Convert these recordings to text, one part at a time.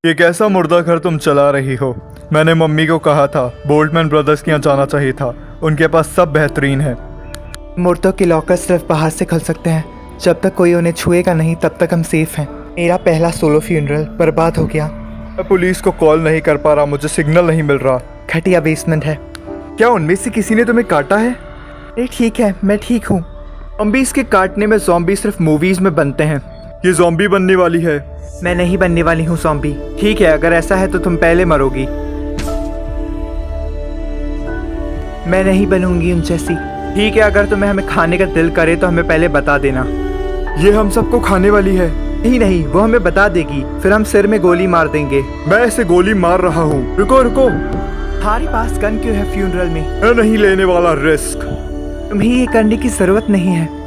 ये कैसा मुर्दा घर तुम चला रही हो? मैंने मम्मी को कहा था बोल्टमैन ब्रदर्स के यहाँ जाना चाहिए था, उनके पास सब बेहतरीन है। मुर्दों के लॉकर सिर्फ बाहर से खुल सकते हैं, जब तक कोई उन्हें छुएगा नहीं तब तक हम सेफ हैं। मेरा पहला सोलो फ्यूनरल बर्बाद हो गया। मैं पुलिस को कॉल नहीं कर पा रहा, मुझे सिग्नल नहीं मिल रहा। घटिया बेसमेंट है। क्या उनमें से किसी ने तुम्हें काटा है? ये ठीक है, मैं ठीक हूँ। ज़ॉम्बीज़ के काटने में ज़ॉम्बी सिर्फ मूवीज में बनते हैं। ये ज़ॉम्बी बनने वाली है। मैं नहीं बनने वाली हूँ ज़ॉम्बी। ठीक है, अगर ऐसा है तो तुम पहले मरोगी। मैं नहीं बनूंगी उन जैसी। ठीक है, अगर तुम्हें हमें खाने का दिल करे तो हमें पहले बता देना। ये हम सबको खाने वाली है। नहीं, वो हमें बता देगी, फिर हम सिर में गोली मार देंगे। मैं ऐसे गोली मार रहा हूँ। रुको रुको, तुम्हारे पास गन क्यों है फ्यूनरल में? मैं नहीं लेने वाला रिस्क। तुम्हें ये करने की जरूरत नहीं है।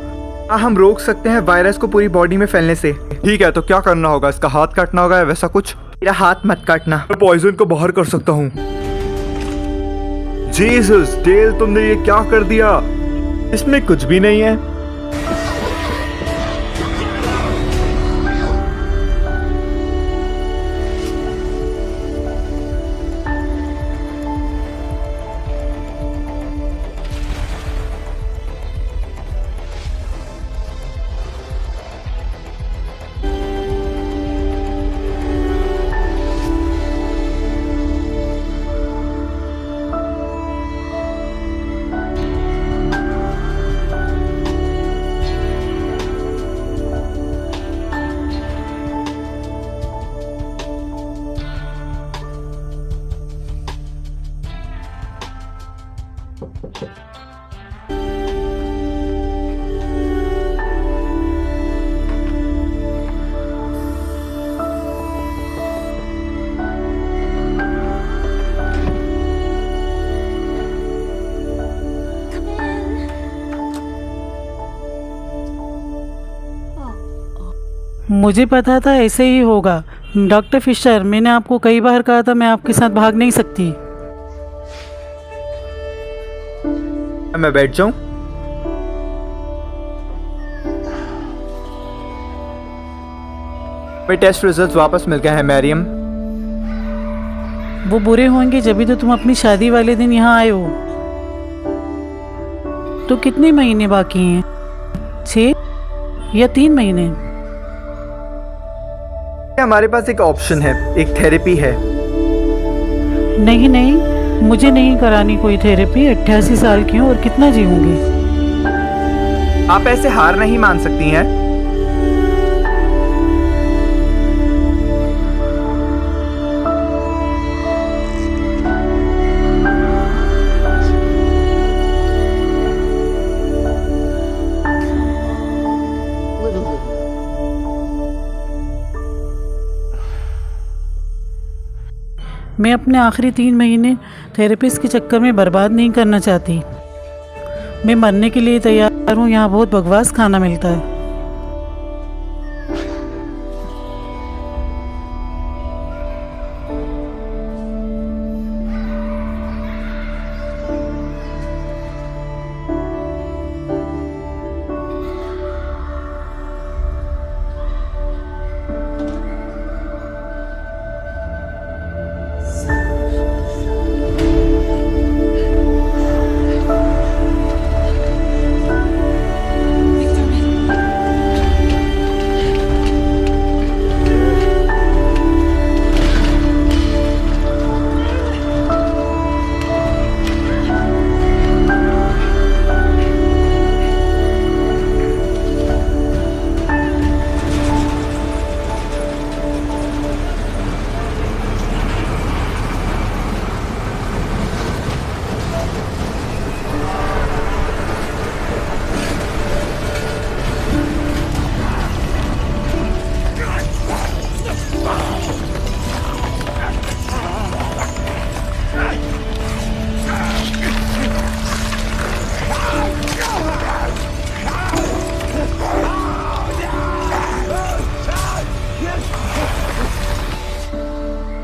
हम रोक सकते हैं वायरस को पूरी बॉडी में फैलने से। ठीक है, तो क्या करना होगा? इसका हाथ काटना होगा या वैसा कुछ? मेरा हाथ मत काटना। मैं पॉइजन को बाहर कर सकता हूँ। जीसस, डेल तुमने ये क्या कर दिया? इसमें कुछ भी नहीं है। मुझे पता था ऐसे ही होगा। डॉक्टर फिशर, मैंने आपको कई बार कहा था मैं आपके साथ भाग नहीं सकती। मैं बैठ जाऊं? मेरे टेस्ट रिजल्ट्स वापस मिल गए हैं मैरियम। वो बुरे होंगे जब तो तुम अपनी शादी वाले दिन यहाँ आए हो। तो कितने महीने बाकी हैं? 6 या 3 महीने? हमारे पास एक ऑप्शन है, एक थेरेपी है। नहीं नहीं, मुझे नहीं करानी कोई थेरेपी। 88 साल की हूँ और कितना जीऊंगी। आप ऐसे हार नहीं मान सकती हैं। मैं अपने आखिरी 3 महीने थेरेपिस्ट के चक्कर में बर्बाद नहीं करना चाहती। मैं मरने के लिए तैयार हूँ। यहाँ बहुत बकवास खाना मिलता है।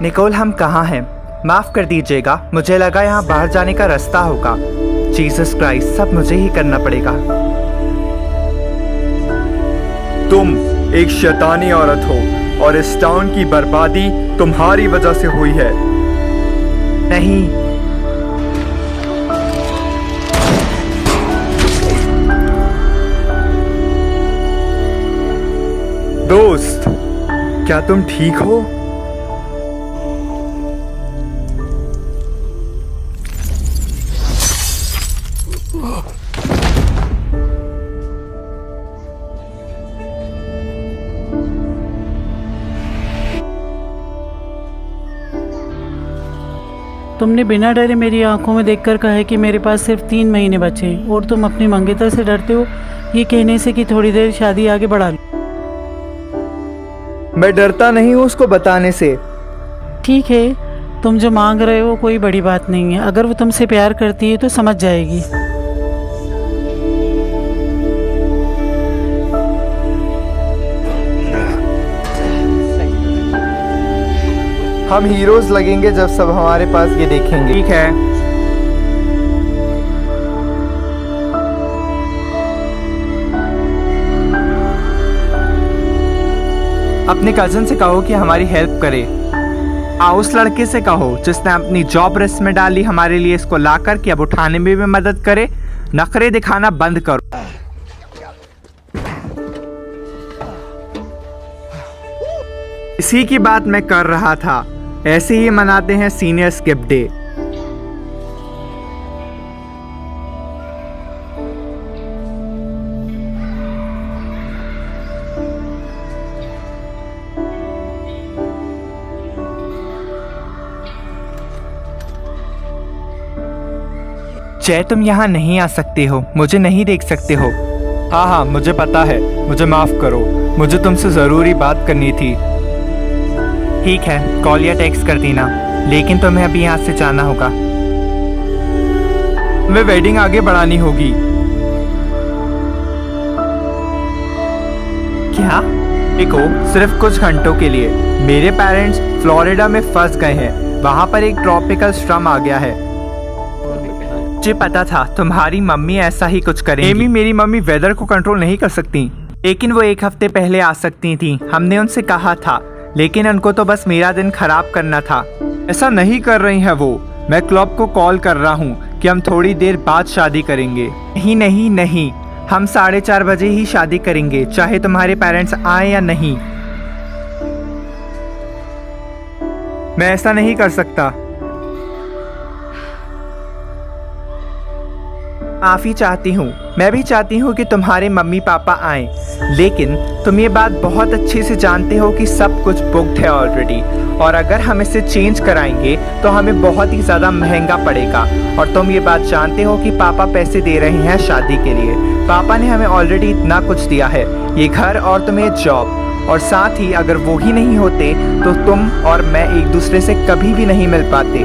निकोल, हम कहाँ हैं? माफ कर दीजिएगा, मुझे लगा यहाँ बाहर जाने का रास्ता होगा। जीसस क्राइस्ट, सब मुझे ही करना पड़ेगा। तुम एक शैतानी औरत हो। और इस टाउन की बर्बादी तुम्हारी वजह से हुई है। नहीं, दोस्त, क्या तुम ठीक हो? तुमने बिना डरे मेरी आंखों में देखकर कहा है कि मेरे पास सिर्फ 3 महीने बचे हैं और तुम अपनी मंगेतर से डरते हो ये कहने से कि थोड़ी देर शादी आगे बढ़ा लो। मैं डरता नहीं हूँ उसको बताने से। ठीक है, तुम जो मांग रहे हो कोई बड़ी बात नहीं है। अगर वो तुमसे प्यार करती है तो समझ जाएगी। हम हीरोज लगेंगे जब सब हमारे पास ये देखेंगे। ठीक है। अपने कजन से कहो कि हमारी हेल्प करे। उस लड़के से कहो जिसने अपनी जॉब रिस्क में डाली हमारे लिए इसको लाकर कि अब उठाने में भी मदद करे। नखरे दिखाना बंद करो। इसी की बात मैं कर रहा था। ऐसे ही मनाते हैं सीनियर स्किप डे। जय, तुम यहाँ नहीं आ सकते हो, मुझे नहीं देख सकते हो। हाँ, मुझे पता है। मुझे माफ करो, मुझे तुमसे ज़रूरी बात करनी थी। ठीक है, कॉल या टेक्स्ट कर देना, लेकिन तुम्हें अभी यहाँ से जाना होगा। हमें वेडिंग आगे बढ़ानी होगी। क्या? देखो, सिर्फ कुछ घंटों के लिए। मेरे पेरेंट्स फ्लोरिडा में फंस गए हैं। वहाँ पर एक ट्रॉपिकल स्टॉर्म आ गया है। मुझे पता था तुम्हारी मम्मी ऐसा ही कुछ करेंगी। एमी, मेरी मम्मी वेदर को कंट्रोल नहीं कर सकती। लेकिन वो 1 हफ्ते पहले आ सकती थी। हमने उनसे कहा था, लेकिन उनको तो बस मेरा दिन खराब करना था। ऐसा नहीं कर रही है वो। मैं क्लब को कॉल कर रहा हूँ कि हम थोड़ी देर बाद शादी करेंगे। नहीं नहीं नहीं, हम 4:30 बजे ही शादी करेंगे, चाहे तुम्हारे पेरेंट्स आए या नहीं। मैं ऐसा नहीं कर सकता। माफ़ी चाहती हूँ। मैं भी चाहती हूँ कि तुम्हारे मम्मी पापा आएं, लेकिन तुम ये बात बहुत अच्छे से जानते हो कि सब कुछ बुक्ड है ऑलरेडी, और अगर हम इसे चेंज कराएंगे तो हमें बहुत ही ज़्यादा महंगा पड़ेगा। और तुम ये बात जानते हो कि पापा पैसे दे रहे हैं शादी के लिए। पापा ने हमें ऑलरेडी इतना कुछ दिया है, ये घर और तुम्हें जॉब, और साथ ही अगर वो ही नहीं होते तो तुम और मैं एक दूसरे से कभी भी नहीं मिल पाते।